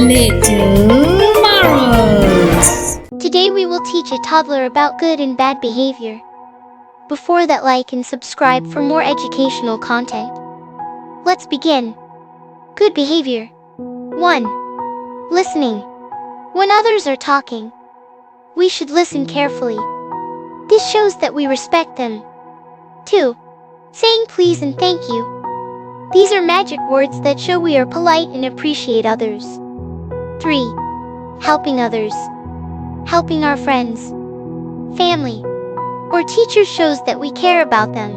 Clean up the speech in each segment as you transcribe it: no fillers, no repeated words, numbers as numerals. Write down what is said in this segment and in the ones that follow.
Little Marvels. Today we will teach a toddler about good and bad behavior. Before that, like and subscribe for more educational content. Let's begin. Good behavior. 1. Listening. When others are talking, we should listen carefully. This shows that we respect them. 2. Saying please and thank you. These are magic words that show we are polite and appreciate others. 3. Helping others. Helping our friends, family, or teachers shows that we care about them.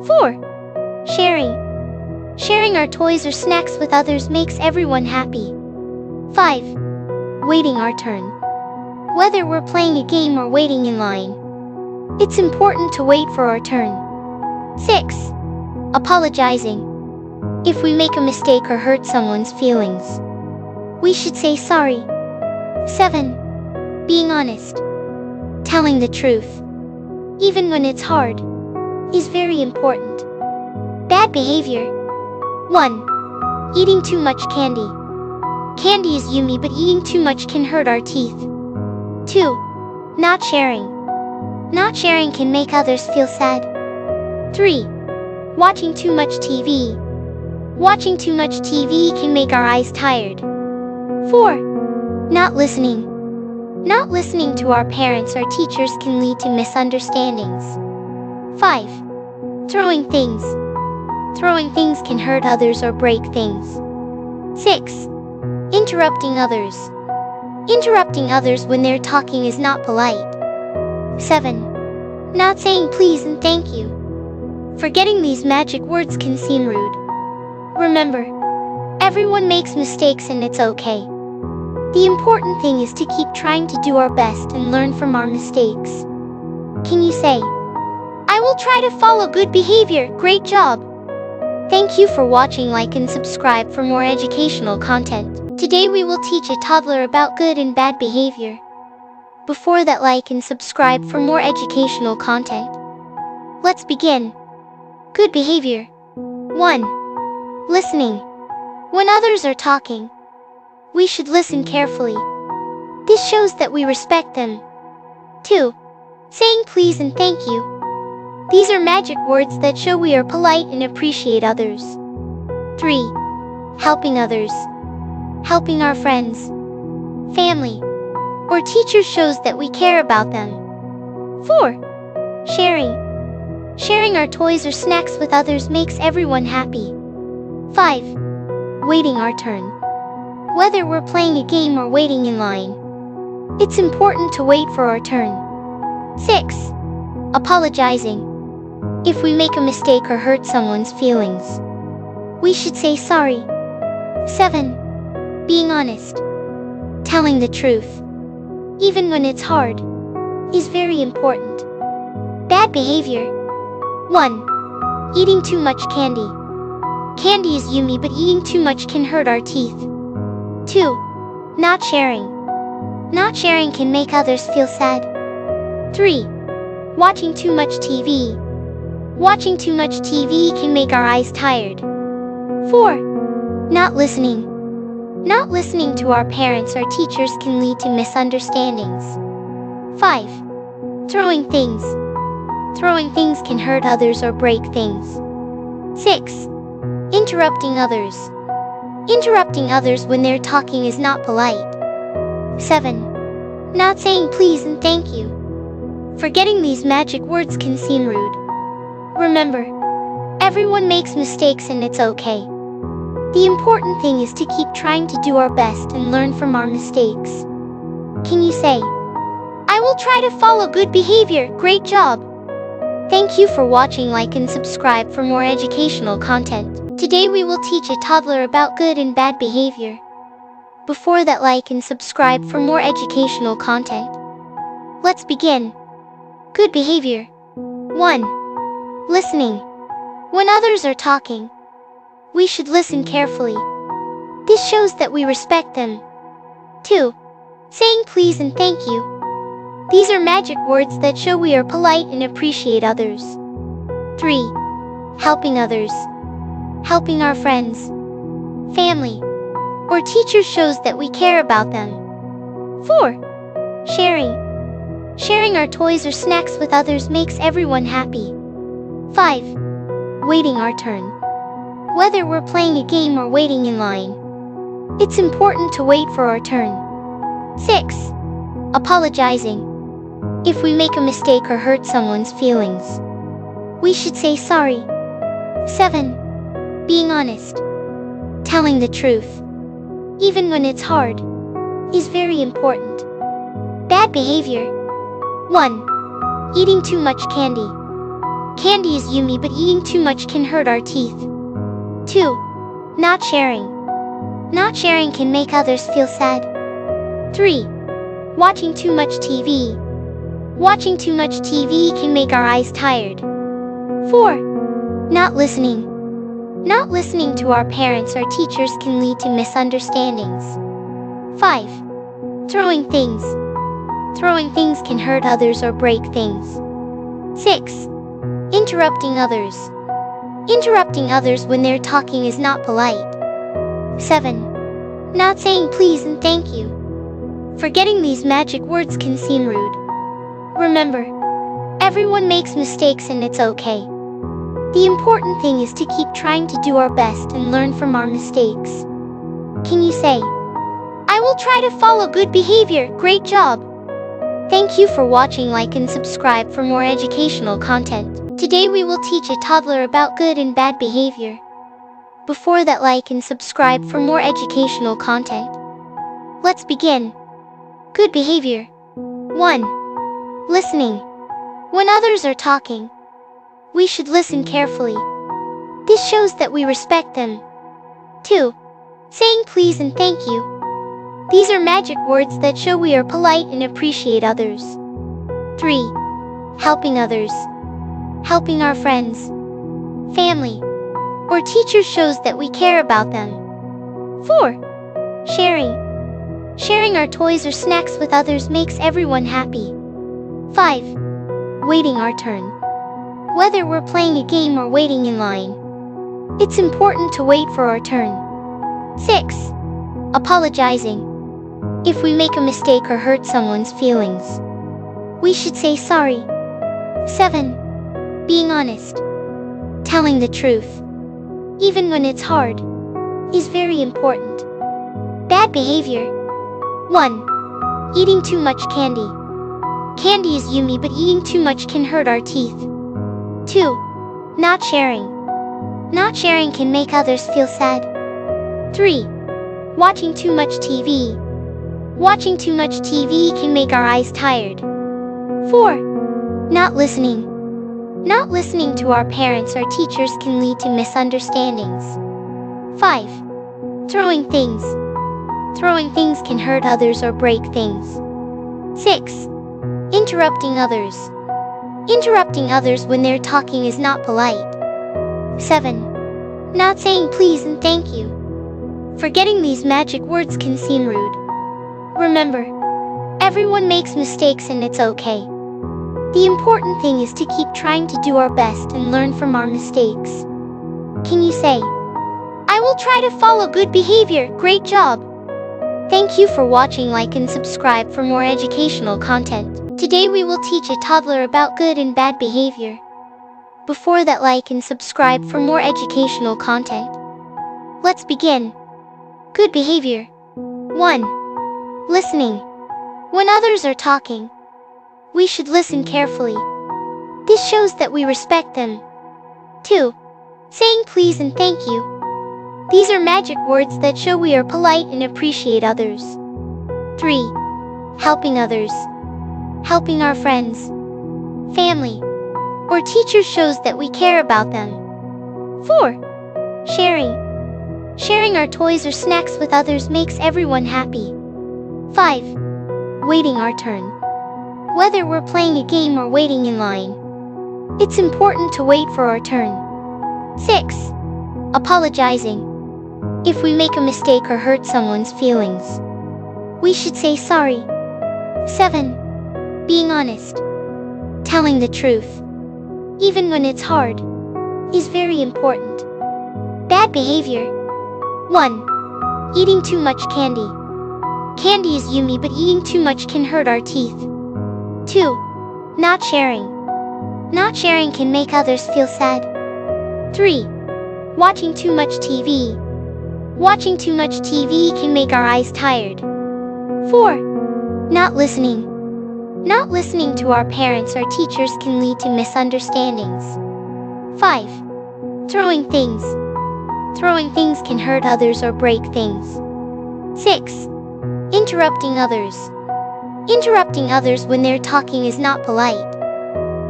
4. Sharing. Sharing our toys or snacks with others makes everyone happy. 5. Waiting our turn. Whether we're playing a game or waiting in line, it's important to wait for our turn. 6. Apologizing. If we make a mistake or hurt someone's feelings, we should say sorry. 7. Being honest. Telling the truth, even when it's hard, is very important. Bad behavior. 1. Eating too much candy. Candy is yummy, but eating too much can hurt our teeth. 2. Not sharing. Not sharing can make others feel sad. 3. Watching too much TV. Watching too much TV can make our eyes tired. 4. Not listening. Not listening to our parents or teachers can lead to misunderstandings. 5. Throwing things. Throwing things can hurt others or break things. 6. Interrupting others. Interrupting others when they're talking is not polite. 7. Not saying please and thank you. Forgetting these magic words can seem rude. Remember, everyone makes mistakes and it's okay. The important thing is to keep trying to do our best and learn from our mistakes. Can you say, "I will try to follow good behavior"? Great job! Thank you for watching. Like and subscribe for more educational content. Today we will teach a toddler about good and bad behavior. Before that, like and subscribe for more educational content. Let's begin. Good behavior. 1. Listening. When others are talking, we should listen carefully. This shows that we respect them. 2. Saying please and thank you. These are magic words that show we are polite and appreciate others. 3. Helping others. Helping our friends, family, or teachers shows that we care about them. 4. Sharing. Sharing our toys or snacks with others makes everyone happy. 5. Waiting our turn. Whether we're playing a game or waiting in line, it's important to wait for our turn. 6. Apologizing. If we make a mistake or hurt someone's feelings, we should say sorry. 7. Being honest. Telling the truth, even when it's hard, is very important. Bad behavior. 1. Eating too much candy. Candy is yummy, but eating too much can hurt our teeth. 2. Not sharing. Not sharing can make others feel sad. 3. Watching too much TV. Watching too much TV can make our eyes tired. 4. Not listening. Not listening to our parents or teachers can lead to misunderstandings. 5. Throwing things. Throwing things can hurt others or break things. 6. Interrupting others. Interrupting others when they're talking is not polite. 7. Not saying please and thank you. Forgetting these magic words can seem rude. Remember, everyone makes mistakes and it's okay. The important thing is to keep trying to do our best and learn from our mistakes. Can you say, "I will try to follow good behavior"? Great job! Thank you for watching. Like and subscribe for more educational content. Today we will teach a toddler about good and bad behavior. Before that, like and subscribe for more educational content. Let's begin. Good behavior. 1. Listening. When others are talking, we should listen carefully. This shows that we respect them. 2. Saying please and thank you. These are magic words that show we are polite and appreciate others. 3. Helping others. Helping our friends, family, or teacher shows that we care about them. 4. Sharing. Sharing our toys or snacks with others makes everyone happy. 5. Waiting our turn. Whether we're playing a game or waiting in line, it's important to wait for our turn. 6. Apologizing. If we make a mistake or hurt someone's feelings, we should say sorry. 7. Being honest. Telling the truth, even when it's hard, is very important. Bad behavior. 1. Eating too much candy. Candy is yummy, but eating too much can hurt our teeth. 2. Not sharing. Not sharing can make others feel sad. 3. Watching too much TV. Watching too much TV can make our eyes tired. 4. Not listening. Not listening to our parents or teachers can lead to misunderstandings. 5. Throwing things. Throwing things can hurt others or break things. 6. Interrupting others. Interrupting others when they're talking is not polite. 7. Not saying please and thank you. Forgetting these magic words can seem rude. Remember, everyone makes mistakes and it's okay. The important thing is to keep trying to do our best and learn from our mistakes. Can you say, "I will try to follow good behavior"? Great job! Thank you for watching. Like and subscribe for more educational content. Today we will teach a toddler about good and bad behavior. Before that, like and subscribe for more educational content. Let's begin. Good behavior. 1. Listening. When others are talking, we should listen carefully. This shows that we respect them. 2. Saying please and thank you. These are magic words that show we are polite and appreciate others. 3. Helping others. Helping our friends, family, or teachers shows that we care about them. 4. Sharing. Sharing our toys or snacks with others makes everyone happy. 5. Waiting our turn. Whether we're playing a game or waiting in line, it's important to wait for our turn. 6. Apologizing. If we make a mistake or hurt someone's feelings, we should say sorry. 7. Being honest. Telling the truth, even when it's hard, is very important. Bad behavior. 1. Eating too much candy. Candy is yummy, but eating too much can hurt our teeth. 2. Not sharing. Not sharing can make others feel sad. 3. Watching too much TV. Watching too much TV can make our eyes tired. 4. Not listening. Not listening to our parents or teachers can lead to misunderstandings. 5. Throwing things. Throwing things can hurt others or break things. 6. Interrupting others. Interrupting others when they're talking is not polite. 7. Not saying please and thank you. Forgetting these magic words can seem rude. Remember, everyone makes mistakes and it's okay. The important thing is to keep trying to do our best and learn from our mistakes. Can you say, "I will try to follow good behavior"? Great job! Thank you for watching. Like and subscribe for more educational content. Today we will teach a toddler about good and bad behavior. Before that, like and subscribe for more educational content. Let's begin. Good behavior. 1. Listening. When others are talking, we should listen carefully. This shows that we respect them. 2. Saying please and thank you. These are magic words that show we are polite and appreciate others. 3. Helping others. Helping our friends, family, or teachers shows that we care about them. 4. Sharing. Sharing our toys or snacks with others makes everyone happy. 5. Waiting our turn. Whether we're playing a game or waiting in line, it's important to wait for our turn. 6. Apologizing. If we make a mistake or hurt someone's feelings, we should say sorry. 7. Being honest. Telling the truth, even when it's hard, is very important. Bad behavior. 1. Eating too much candy. Candy is yummy, but eating too much can hurt our teeth. 2. Not sharing. Not sharing can make others feel sad. 3. Watching too much TV. Watching too much TV can make our eyes tired. 4. Not listening. Not listening to our parents or teachers can lead to misunderstandings. 5. Throwing things. Throwing things can hurt others or break things. 6. Interrupting others. Interrupting others when they're talking is not polite.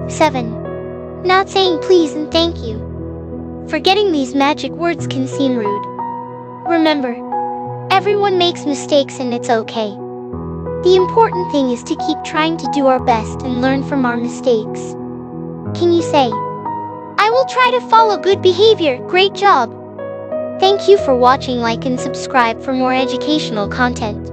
7. Not saying please and thank you. Forgetting these magic words can seem rude. Remember, everyone makes mistakes and it's okay. The important thing is to keep trying to do our best and learn from our mistakes. Can you say, "I will try to follow good behavior"? Great job! Thank you for watching. Like and subscribe for more educational content.